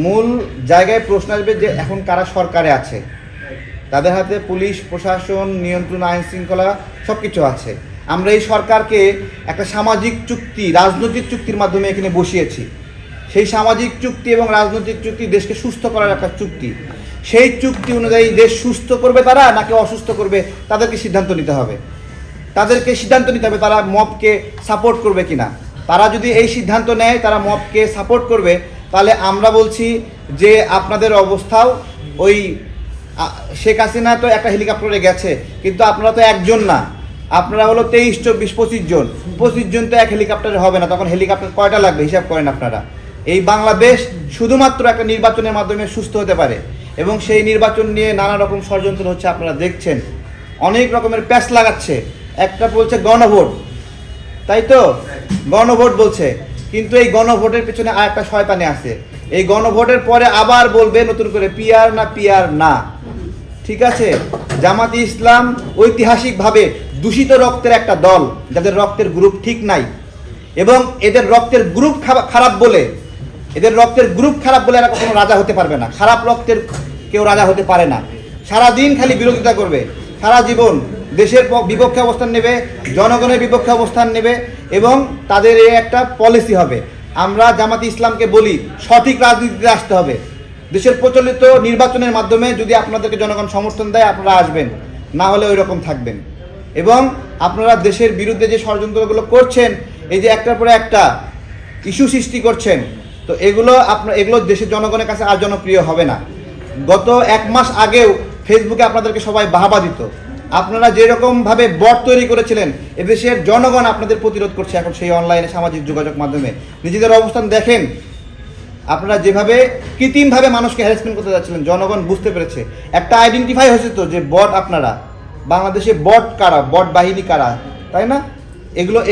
মূল জায়গায় প্রশ্ন আসবে যে এখন কারা সরকারে আছে, তাদের হাতে পুলিশ প্রশাসন নিয়ন্ত্রণ আইন শৃঙ্খলা সব কিছু আছে। আমরা এই সরকারকে একটা সামাজিক চুক্তি রাজনৈতিক চুক্তির মাধ্যমে এখানে বসিয়েছি। সেই সামাজিক চুক্তি এবং রাজনৈতিক চুক্তি দেশকে সুস্থ করার একটা চুক্তি। সেই চুক্তি অনুযায়ী দেশ সুস্থ করবে তারা নাকি অসুস্থ করবে তাদেরকে সিদ্ধান্ত নিতে হবে। তারা মবকে সাপোর্ট করবে কিনা। তারা যদি এই সিদ্ধান্ত নেয় তারা মবকে সাপোর্ট করবে, তাহলে আমরা বলছি যে আপনাদের অবস্থাও ওই শেখ হাসিনা তো একটা হেলিকপ্টারে গেছে, কিন্তু আপনারা তো একজন না, আপনারা হলো 23, 24, 25 জন। 25 জন তো এক হেলিকপ্টারে হবে না, তখন হেলিকপ্টার কয়টা লাগবে হিসাব করেন আপনারা। এই বাংলাদেশ শুধুমাত্র একটা নির্বাচনের মাধ্যমে সুস্থ হতে পারে, এবং সেই নির্বাচন নিয়ে নানা রকম ষড়যন্ত্র হচ্ছে, আপনারা দেখছেন। অনেক রকমের প্যাচ লাগাচ্ছে। একটা বলছে গণভোট, তাই তো গণভোট বলছে, কিন্তু এই গণভোটের পেছনে আর একটা শয়তানি আছে। এই গণভোটের পরে আবার বলবে নতুন করে পিআর না। ঠিক আছে, জামাতে ইসলাম ঐতিহাসিকভাবে দূষিত রক্তের একটা দল, যাদের রক্তের গ্রুপ ঠিক নাই, এবং এদের রক্তের গ্রুপ খারাপ বলে এরা কখনো রাজা হতে পারবে না। খারাপ রক্তের কেউ রাজা হতে পারে না। সারাদিন খালি বিরোধিতা করবে, সারা জীবন দেশের বিপক্ষে অবস্থান নেবে, জনগণের বিপক্ষে অবস্থান নেবে, এবং তাদের এই একটা পলিসি হবে। আমরা জামাতে ইসলামকে বলি সঠিক রাজনীতিতে আসতে হবে। দেশের প্রচলিত নির্বাচনের মাধ্যমে যদি আপনাদেরকে জনগণ সমর্থন দেয় আপনারা আসবেন, না হলে ওই রকম থাকবেন। এবং আপনারা দেশের বিরুদ্ধে যে ষড়যন্ত্রগুলো করছেন, এই যে একটার পরে একটা ইস্যু সৃষ্টি করছেন, তো এগুলো দেশের জনগণের কাছে আর জনপ্রিয় হবে না। গত 1 মাস আগেও ফেসবুকে আপনাদেরকে সবাই বাহবা দিত। আপনারা যেরকমভাবে বট তৈরি করেছিলেন, এদেশের জনগণ আপনাদের প্রতিরোধ করছে এখন সেই অনলাইনে সামাজিক যোগাযোগ মাধ্যমে। নিজেদের অবস্থান দেখেন, আপনারা যেভাবে কৃত্রিমভাবে মানুষকে হ্যারাসমেন্ট করতে যাচ্ছিলেন, জনগণ বুঝতে পেরেছে। একটা আইডেন্টিফাই হয়েছে তো যে বট আপনারা, বাংলাদেশে বট কারা, বট বাহিনী কারা, তাই না?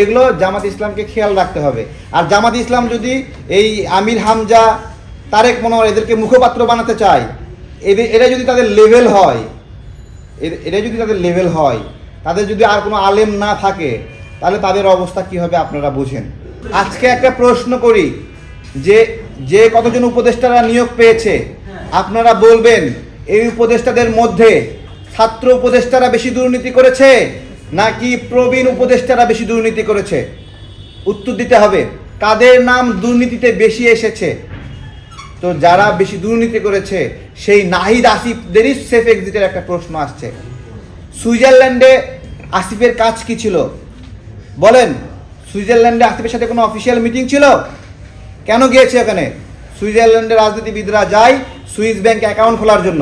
এগুলো জামাত ইসলামকে খেয়াল রাখতে হবে। আর জামাত ইসলাম যদি এই আমির হামজা, তারেক মনোয়ার এদেরকে মুখপাত্র বানাতে চায়, এরা যদি তাদের লেভেল হয়, তাদের যদি আর কোনো আলেম না থাকে, তাহলে তাদের অবস্থা কি হবে আপনারা বুঝেন। আজকে একটা প্রশ্ন করি, যে কতজন উপদেষ্টারা নিয়োগ পেয়েছে, আপনারা বলবেন এই উপদেষ্টাদের মধ্যে ছাত্র উপদেষ্টারা বেশি দুর্নীতি করেছে নাকি প্রবীণ উপদেষ্টারা বেশি দুর্নীতি করেছে? উত্তর দিতে হবে। কাদের নাম দুর্নীতিতে বেশি এসেছে? তো যারা বেশি দুর্নীতি করেছে সেই নাহিদ আসিফদেরই সেফ এক্সিটের একটা প্রশ্ন আসছে। সুইজারল্যান্ডে আসিফের কাজ কি ছিল বলেন? সুইজারল্যান্ডে আসিফের সাথে কোনো অফিসিয়াল মিটিং ছিল? কেন গিয়েছে ওখানে? সুইজারল্যান্ডের রাজনীতিবিদরা যায় সুইস ব্যাংক অ্যাকাউন্ট খোলার জন্য,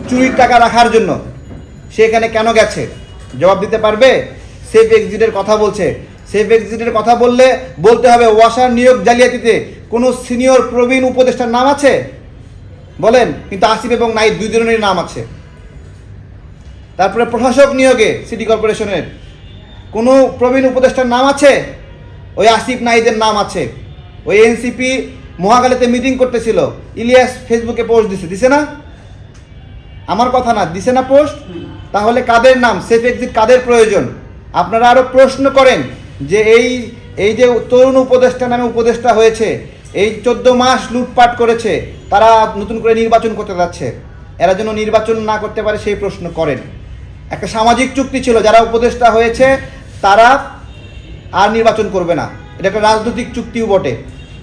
চুরির টাকা রাখার জন্য। সেখানে কেন গেছে জবাব দিতে পারবে? সেফ এক্সিটের কথা বলছে। সেফ এক্সিটের কথা বলতে হবে ওয়াসার নিয়োগ জালিয়াতিতে কোনো সিনিয়র প্রবীণ উপদেষ্টার নাম আছে বলেন? কিন্তু আসিফ এবং নাহিদ 2 জনেরই নাম আছে। তারপরে প্রশাসক নিয়োগে সিটি কর্পোরেশনের কোনো প্রবীণ উপদেষ্টার নাম আছে? ওই আসিফ নাহিদের নাম আছে। ওই এনসিপি মহাখালীতে মিটিং করতেছিল, ইলিয়াস ফেসবুকে পোস্ট দিছে না? আমার কথা না, দিছে না পোস্ট? তাহলে কাদের নাম? সেফ এক্সিট কাদের প্রয়োজন? আপনারা আরও প্রশ্ন করেন যে এই যে তরুণ উপদেষ্টা নামে উপদেষ্টা হয়েছে, এই 14 মাস লুটপাট করেছে, তারা নতুন করে নির্বাচন করতে যাচ্ছে, এরা যেন নির্বাচন না করতে পারে সেই প্রশ্ন করেন। একটা সামাজিক চুক্তি ছিল, যারা উপদেষ্টা হয়েছে তারা আর নির্বাচন করবে না, এটা একটা রাজনৈতিক চুক্তিও বটে,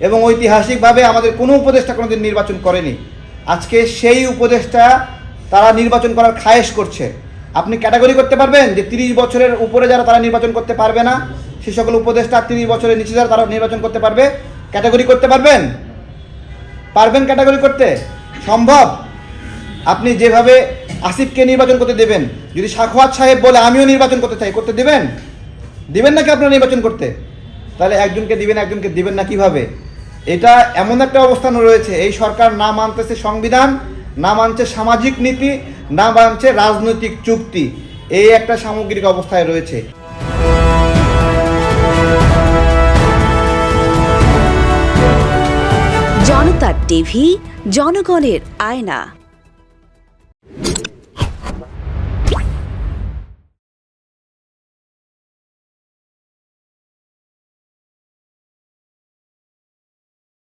এবং ঐতিহাসিকভাবে আমাদের কোনো উপদেষ্টা কোনোদিন নির্বাচন করেনি। আজকে সেই উপদেষ্টা তারা নির্বাচন করার খায়েশ করছে। আপনি ক্যাটাগরি করতে পারবেন যে 30 বছরের উপরে যারা তারা নির্বাচন করতে পারবে না, সে সকল উপদেষ্টা 30 বছরের নিচে যারা তারা নির্বাচন করতে পারবে? ক্যাটাগরি করতে পারবেন? ক্যাটাগরি করতে সম্ভব? আপনি যেভাবে আসিফকে নির্বাচন করতে দেবেন, যদি সাখাওয়াত সাহেব বলে আমিও নির্বাচন করতে চাই, করতে দিবেন নাকি আপনারা নির্বাচন করতে? তাহলে একজনকে দিবেন, একজনকে দিবেন না কিভাবে? এটা এমন একটা অবস্থান রয়েছে, এই সরকার না মানতেছে সংবিধান, না মানছে সামাজিক নীতি, না মানছে রাজনৈতিক চুক্তি। এই একটা সামগ্রিক অবস্থায় রয়েছে। জনতা টিভি, জনগণের আয়না।